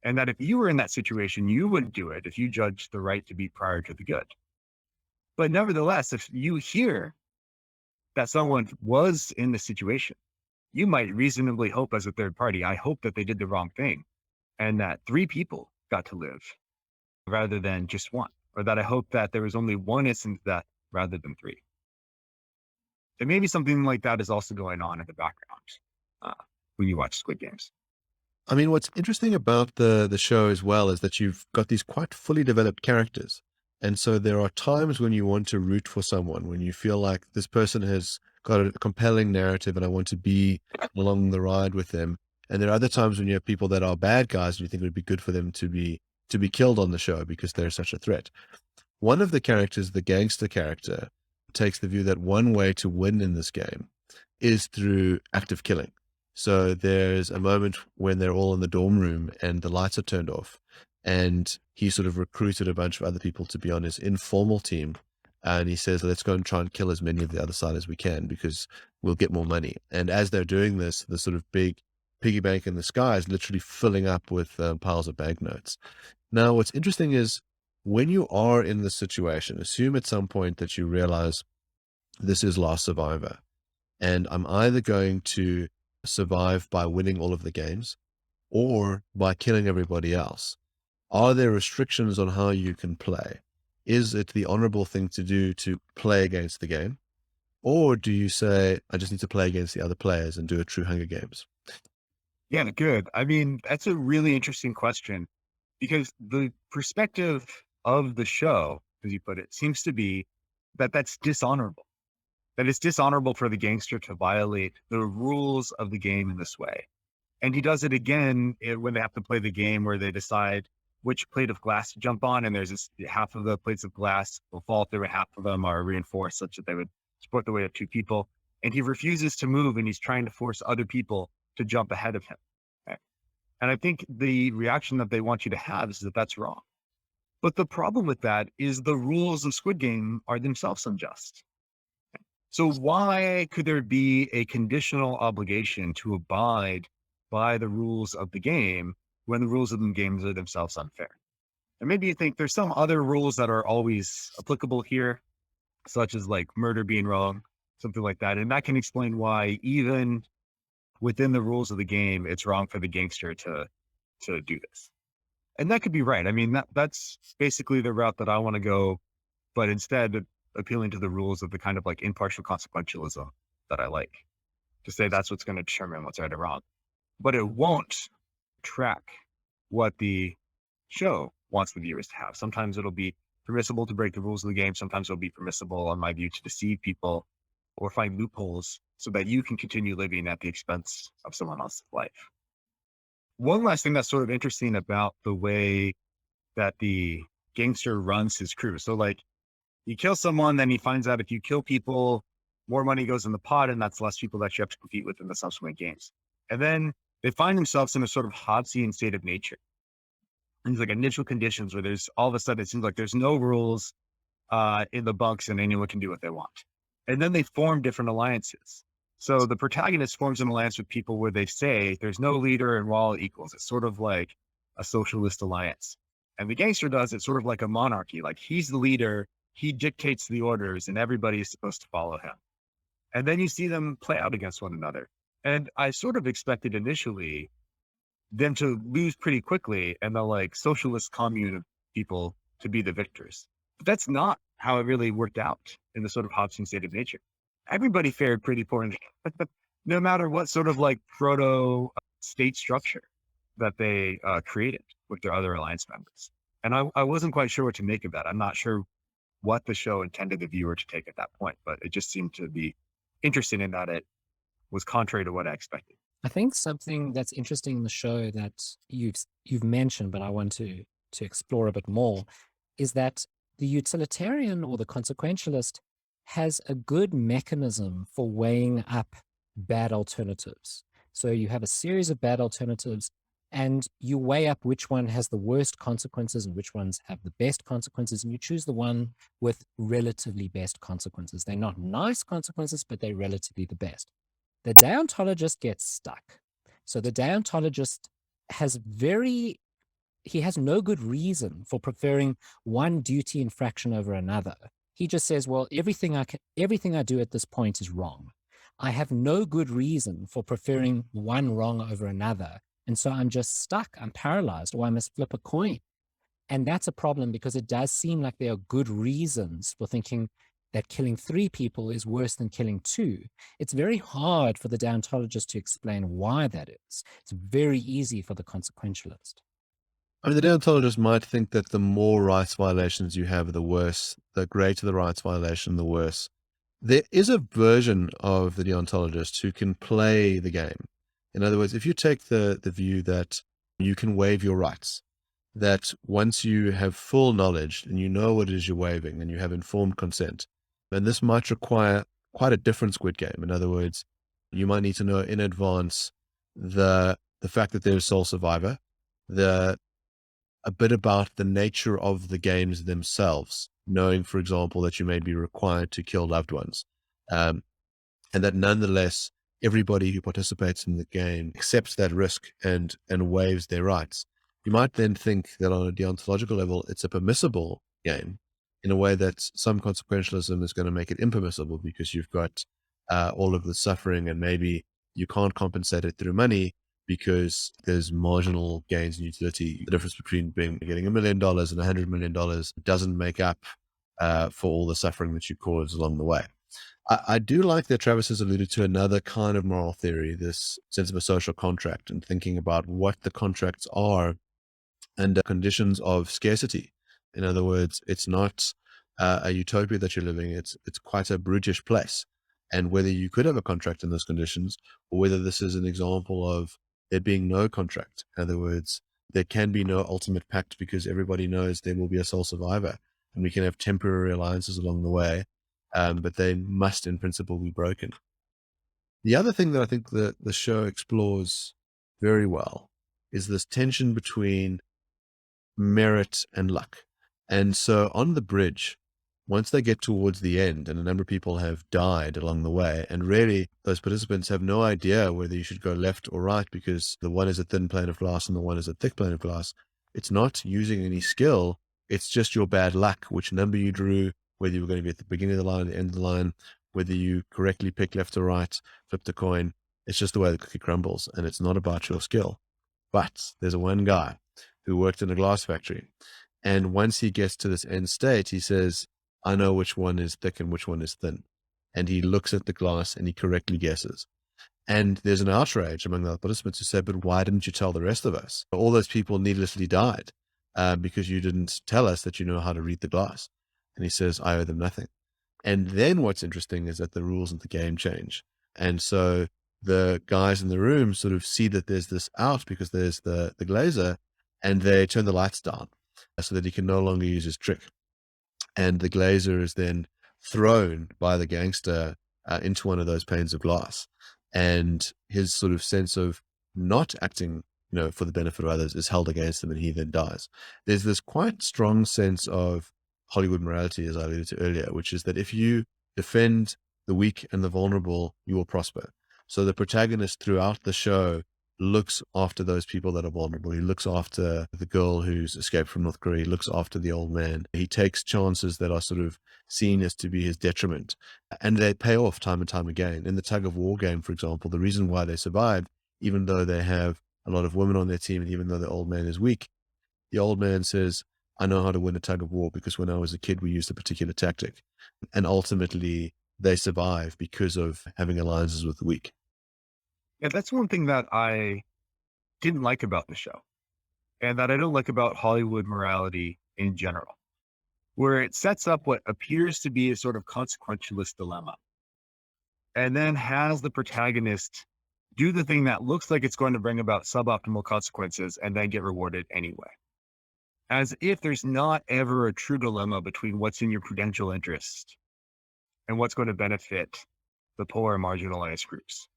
Speaker 2: And that if you were in that situation, you wouldn't do it if you judged the right to be prior to the good. But nevertheless, if you hear that someone was in the situation, you might reasonably hope as a third party, I hope that they did the wrong thing and that 3 people got to live rather than just 1, or that I hope that there was only 1 instance of that rather than 3. And maybe something like that is also going on in the background when you watch Squid Games.
Speaker 1: I mean, what's interesting about the show as well is that you've got these quite fully developed characters. And so there are times when you want to root for someone, when you feel like this person has got a compelling narrative and I want to be along the ride with them. And there are other times when you have people that are bad guys and you think it would be good for them to be killed on the show because they're such a threat. One of the characters, the gangster character, takes the view that one way to win in this game is through active killing. So there's a moment when they're all in the dorm room and the lights are turned off. And he sort of recruited a bunch of other people to be on his informal team. And he says, let's go and try and kill as many of the other side as we can because we'll get more money. And as they're doing this, the sort of big piggy bank in the sky is literally filling up with piles of banknotes. Now, what's interesting is when you are in this situation, assume at some point that you realize this is last survivor. and I'm either going to survive by winning all of the games or by killing everybody else. Are there restrictions on how you can play? Is it the honorable thing to do to play against the game? Or do you say, I just need to play against the other players and do a true Hunger Games?
Speaker 2: Yeah, good. I mean, that's a really interesting question because the perspective of the show, as you put it, seems to be that that's dishonorable. That it's dishonorable for the gangster to violate the rules of the game in this way. And he does it again when they have to play the game where they decide which plate of glass to jump on. And there's this half of the plates of glass will fall through and half of them are reinforced such that they would support the weight of two people. And he refuses to move and he's trying to force other people to jump ahead of him. Okay? And I think the reaction that they want you to have is that that's wrong. But the problem with that is the rules of Squid Game are themselves unjust. So why could there be a conditional obligation to abide by the rules of the game when the rules of the games are themselves unfair? And maybe you think there's some other rules that are always applicable here, such as like murder being wrong, something like that. And that can explain why even within the rules of the game, it's wrong for the gangster to do this. And that could be right. I mean, that's basically the route that I want to go, but instead appealing to the rules of the kind of like impartial consequentialism that I like, to say that's what's going to determine what's right or wrong. But it won't track what the show wants the viewers to have. Sometimes it'll be permissible to break the rules of the game. Sometimes it'll be permissible, in my view, to deceive people or find loopholes so that you can continue living at the expense of someone else's life. One last thing that's sort of interesting about the way that the gangster runs his crew. So like you kill someone, then he finds out if you kill people, more money goes in the pot, and that's less people that you have to compete with in the subsequent games. And then they find themselves in a sort of Hobbesian state of nature. And it's like initial conditions where there's all of a sudden, it seems like there's no rules in the bunks and anyone can do what they want. And then they form different alliances. So the protagonist forms an alliance with people where they say there's no leader and we're all equals. It's sort of like a socialist alliance. And the gangster does it sort of like a monarchy. Like he's the leader, he dictates the orders and everybody is supposed to follow him. And then you see them play out against one another. And I sort of expected initially them to lose pretty quickly and the like socialist commune of people to be the victors. But that's not how it really worked out in the sort of Hobbesian state of nature. Everybody fared pretty poorly, no matter what sort of like proto state structure that they created with their other alliance members. And I wasn't quite sure what to make of that. I'm not sure what the show intended the viewer to take at that point, but it just seemed to be interesting in that it was contrary to what I expected.
Speaker 3: I think something that's interesting in the show that you've mentioned, but I want to explore a bit more, is that the utilitarian or the consequentialist has a good mechanism for weighing up bad alternatives. So you have a series of bad alternatives and you weigh up which one has the worst consequences and which ones have the best consequences, and you choose the one with relatively best consequences. They're not nice consequences, but they're relatively the best. The deontologist gets stuck. So the deontologist has no good reason for preferring one duty infraction over another. He just says, well, everything I do at this point is wrong. I have no good reason for preferring one wrong over another. And so I'm just stuck. I'm paralyzed, or I must flip a coin. And that's a problem because it does seem like there are good reasons for thinking that killing 3 people is worse than killing 2. It's very hard for the deontologist to explain why that is. It's very easy for the consequentialist.
Speaker 1: I mean, the deontologist might think that the more rights violations you have, the worse, the greater the rights violation, the worse. There is a version of the deontologist who can play the game. In other words, if you take the view that you can waive your rights, that once you have full knowledge and you know what it is you're waiving and you have informed consent, then this might require quite a different Squid Game. In other words, you might need to know in advance the fact that there's sole survivor, a bit about the nature of the games themselves, knowing, for example, that you may be required to kill loved ones, and that nonetheless, everybody who participates in the game accepts that risk and waives their rights. You might then think that on a deontological level, it's a permissible game in a way that some consequentialism is going to make it impermissible because you've got all of the suffering, and maybe you can't compensate it through money because there's marginal gains in utility. The difference between getting $1 million and $100 million doesn't make up for all the suffering that you cause along the way. I do like that Travis has alluded to another kind of moral theory, this sense of a social contract, and thinking about what the contracts are under conditions of scarcity. In other words, it's not a utopia that you're living. It's quite a brutish place. And whether you could have a contract in those conditions, or whether this is an example of there being no contract. In other words, there can be no ultimate pact because everybody knows there will be a sole survivor, and we can have temporary alliances along the way, but they must in principle be broken. The other thing that I think the show explores very well is this tension between merit and luck. And so on the bridge, once they get towards the end and a number of people have died along the way, and really those participants have no idea whether you should go left or right because the one is a thin plane of glass and the one is a thick plane of glass. It's not using any skill. It's just your bad luck, which number you drew, whether you were going to be at the beginning of the line, the end of the line, whether you correctly pick left or right, flip the coin. It's just the way the cookie crumbles, and it's not about your skill. But there's one guy who worked in a glass factory. And once he gets to this end state, he says, I know which one is thick and which one is thin. And he looks at the glass and he correctly guesses. And there's an outrage among the participants who say, but why didn't you tell the rest of us? All those people needlessly died because you didn't tell us that you know how to read the glass. And he says, I owe them nothing. And then what's interesting is that the rules of the game change. And so the guys in the room sort of see that there's this out because there's the glazer, and they turn the lights down so that he can no longer use his trick. And the glazer is then thrown by the gangster into one of those panes of glass. And his sort of sense of not acting, for the benefit of others is held against him, and he then dies. There's this quite strong sense of Hollywood morality, as I alluded to earlier, which is that if you defend the weak and the vulnerable, you will prosper. So the protagonist throughout the show looks after those people that are vulnerable. He looks after the girl who's escaped from North Korea. He looks after the old man. He takes chances that are sort of seen as to be his detriment. And they pay off time and time again. In the tug of war game, for example, the reason why they survived, even though they have a lot of women on their team, and even though the old man is weak, the old man says, I know how to win a tug of war because when I was a kid, we used a particular tactic. And ultimately, they survive because of having alliances with the weak.
Speaker 2: Yeah, that's one thing that I didn't like about the show, and that I don't like about Hollywood morality in general, where it sets up what appears to be a sort of consequentialist dilemma, and then has the protagonist do the thing that looks like it's going to bring about suboptimal consequences and then get rewarded anyway. As if there's not ever a true dilemma between what's in your prudential interest and what's going to benefit the poor and marginalized groups.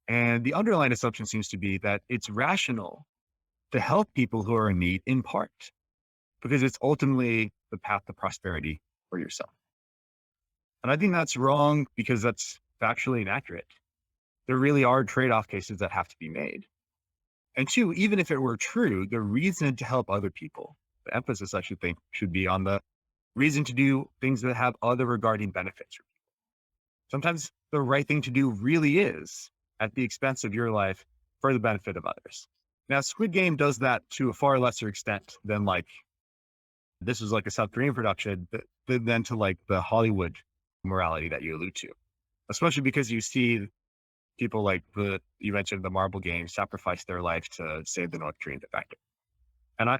Speaker 2: And the underlying assumption seems to be that it's rational to help people who are in need in part, because it's ultimately the path to prosperity for yourself. And I think that's wrong because that's factually inaccurate. There really are trade-off cases that have to be made. And two, even if it were true, the reason to help other people, the emphasis I should think should be on the reason to do things that have other regarding benefits for people. Sometimes the right thing to do really is at the expense of your life for the benefit of others. Now, Squid Game does that to a far lesser extent than this was like a South Korean production than to like the Hollywood morality that you allude to, especially because you see people like you mentioned the marble game sacrifice their life to save the North Korean defector. And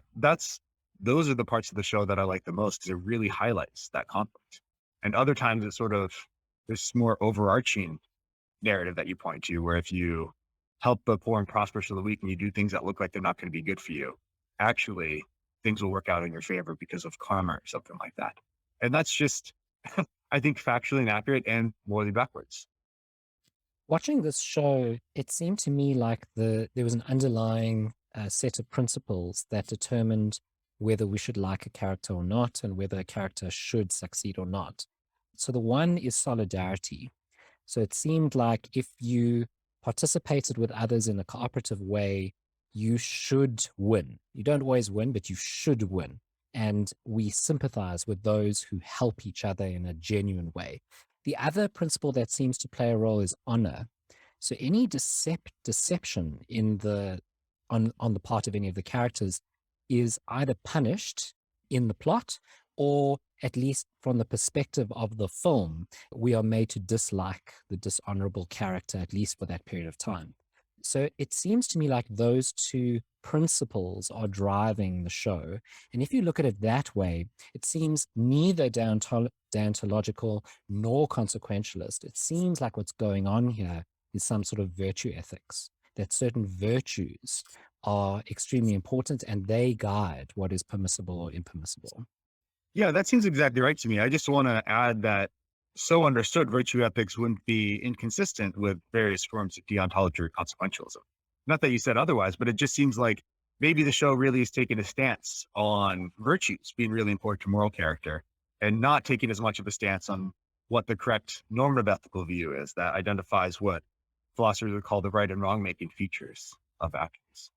Speaker 2: those are the parts of the show that I like the most because it really highlights that conflict. And other times it's sort of this more overarching narrative that you point to, where if you help the poor and prosper so the weak and you do things that look like they're not going to be good for you, actually things will work out in your favor because of karma or something like that. And that's just, I think, factually inaccurate and morally backwards.
Speaker 3: Watching this show, it seemed to me like there was an underlying set of principles that determined whether we should like a character or not, and whether a character should succeed or not. So the one is solidarity. So it seemed like if you participated with others in a cooperative way, you should win. You don't always win, but you should win. And we sympathize with those who help each other in a genuine way. The other principle that seems to play a role is honor. So any deception in the on the part of any of the characters is either punished in the plot, or at least from the perspective of the film, we are made to dislike the dishonorable character, at least for that period of time. So it seems to me like those two principles are driving the show. And if you look at it that way, it seems neither deontological nor consequentialist. It seems like what's going on here is some sort of virtue ethics, that certain virtues are extremely important and they guide what is permissible or impermissible.
Speaker 2: Yeah, that seems exactly right to me. I just want to add that so understood, virtue ethics wouldn't be inconsistent with various forms of deontology or consequentialism. Not that you said otherwise, but it just seems like maybe the show really is taking a stance on virtues being really important to moral character and not taking as much of a stance on what the correct normative ethical view is that identifies what philosophers would call the right and wrong making features of actions.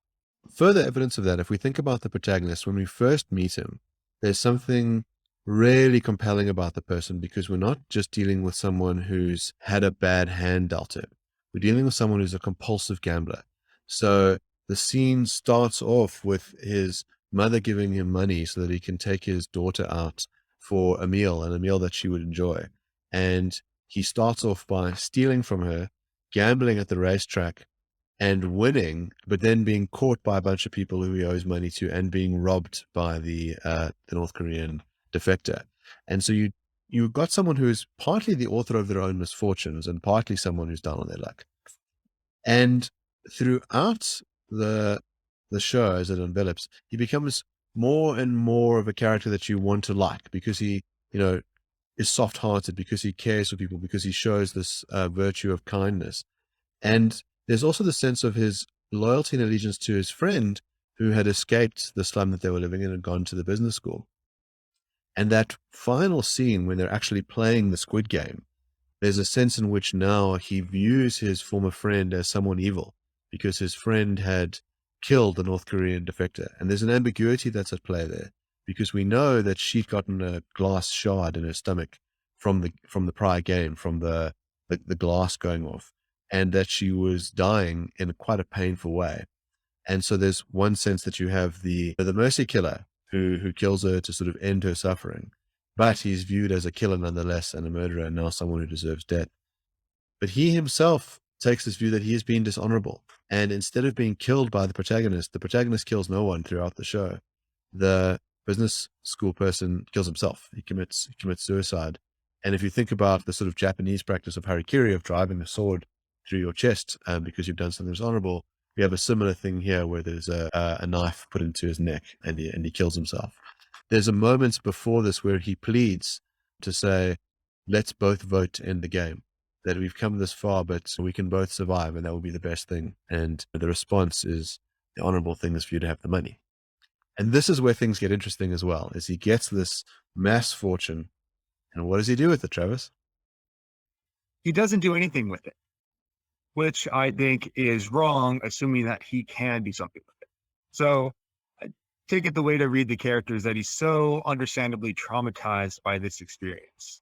Speaker 1: Further evidence of that, if we think about the protagonist, when we first meet him, there's something really compelling about the person, because we're not just dealing with someone who's had a bad hand dealt to him. We're dealing with someone who's a compulsive gambler. So the scene starts off with his mother giving him money so that he can take his daughter out for a meal, and a meal that she would enjoy. And he starts off by stealing from her, gambling at the racetrack, and winning, but then being caught by a bunch of people who he owes money to, and being robbed by the North Korean defector. And so you've got someone who is partly the author of their own misfortunes and partly someone who's down on their luck. And throughout the show, as it envelops, he becomes more and more of a character that you want to like, because he, is soft-hearted, because he cares for people, because he shows this virtue of kindness. And there's also the sense of his loyalty and allegiance to his friend who had escaped the slum that they were living in and gone to the business school. And that final scene when they're actually playing the Squid Game, there's a sense in which now he views his former friend as someone evil, because his friend had killed the North Korean defector. And there's an ambiguity that's at play there, because we know that she'd gotten a glass shard in her stomach from the prior game, from the glass going off, and that she was dying in quite a painful way. And so there's one sense that you have the mercy killer who kills her to sort of end her suffering, but he's viewed as a killer nonetheless, and a murderer, and now someone who deserves death. But he himself takes this view that he has been dishonorable, and instead of being killed by the protagonist kills no one throughout the show. The business school person kills himself. He commits suicide. And if you think about the sort of Japanese practice of harikiri, of driving a sword through your chest because you've done something dishonorable, we have a similar thing here where there's a knife put into his neck, and he kills himself. There's a moment before this where he pleads to say, let's both vote to end the game, that we've come this far, but we can both survive, and that will be the best thing. And the response is, the honorable thing is for you to have the money. And this is where things get interesting as well, is he gets this mass fortune, and what does he do with it, Travis?
Speaker 2: He doesn't do anything with it, which I think is wrong, assuming that he can do something with it. So I take it the way to read the character is that he's so understandably traumatized by this experience.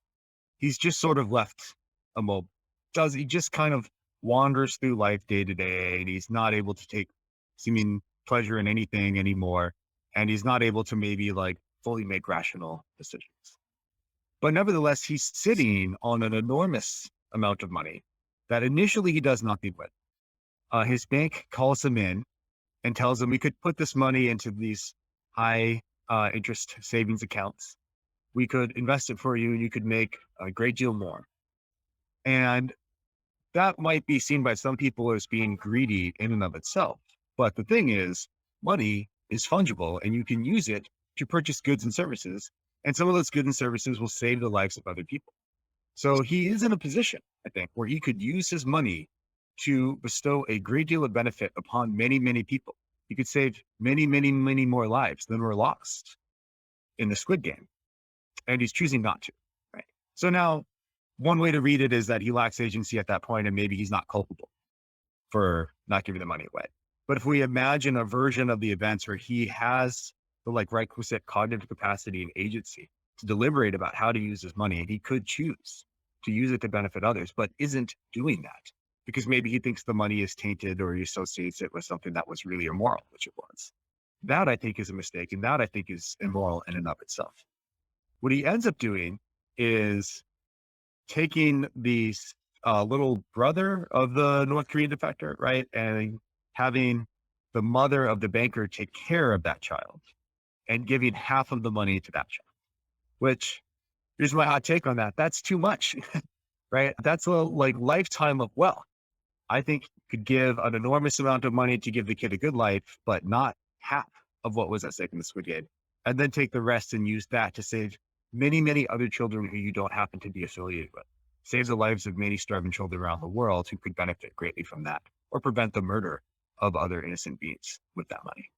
Speaker 2: He's just sort of left immobile. He just kind of wanders through life day to day, and he's not able to take seeming pleasure in anything anymore. And he's not able to maybe like fully make rational decisions. But nevertheless, he's sitting on an enormous amount of money that initially he does nothing with. His bank calls him in and tells him, we could put this money into these high interest savings accounts. We could invest it for you, and you could make a great deal more. And that might be seen by some people as being greedy in and of itself. But the thing is, money is fungible, and you can use it to purchase goods and services. And some of those goods and services will save the lives of other people. So he is in a position, I think, where he could use his money to bestow a great deal of benefit upon many, many people. He could save many, many, many more lives than were lost in the Squid Game. And he's choosing not to. Right. So now, one way to read it is that he lacks agency at that point, and maybe he's not culpable for not giving the money away. But if we imagine a version of the events where he has the requisite cognitive capacity and agency to deliberate about how to use his money, and he could choose to use it to benefit others, but isn't doing that because maybe he thinks the money is tainted or he associates it with something that was really immoral, which it was. That I think is a mistake. And that I think is immoral in and of itself. What he ends up doing is taking the little brother of the North Korean defector, right? And having the mother of the banker take care of that child and giving half of the money to that child, which here's my hot take on that. That's too much, right? That's a like lifetime of wealth. I think you could give an enormous amount of money to give the kid a good life, but not half of what was at stake in the Squid Game. And then take the rest and use that to save many, many other children who you don't happen to be affiliated with. Save the lives of many starving children around the world who could benefit greatly from that, or prevent the murder of other innocent beings with that money.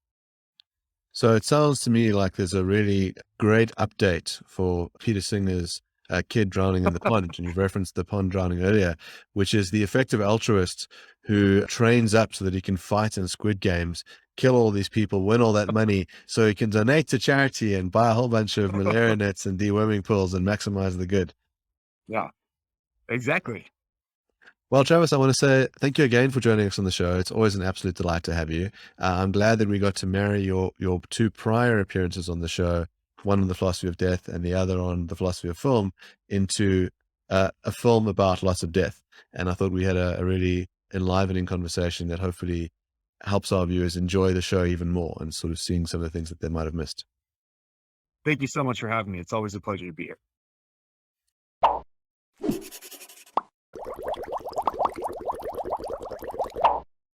Speaker 1: So it sounds to me like there's a really great update for Peter Singer's kid drowning in the pond. And you've referenced the pond drowning earlier, which is the effective altruist who trains up so that he can fight in Squid Games, kill all these people, win all that money so he can donate to charity and buy a whole bunch of malaria nets and deworming pills and maximize the good.
Speaker 2: Yeah, exactly.
Speaker 1: Well, Travis, I want to say thank you again for joining us on the show. It's always an absolute delight to have you. I'm glad that we got to marry your two prior appearances on the show, one on the philosophy of death and the other on the philosophy of film, into a film about lots of death. And I thought we had a really enlivening conversation that hopefully helps our viewers enjoy the show even more and sort of seeing some of the things that they might have missed.
Speaker 2: Thank you so much for having me. It's always a pleasure to be here.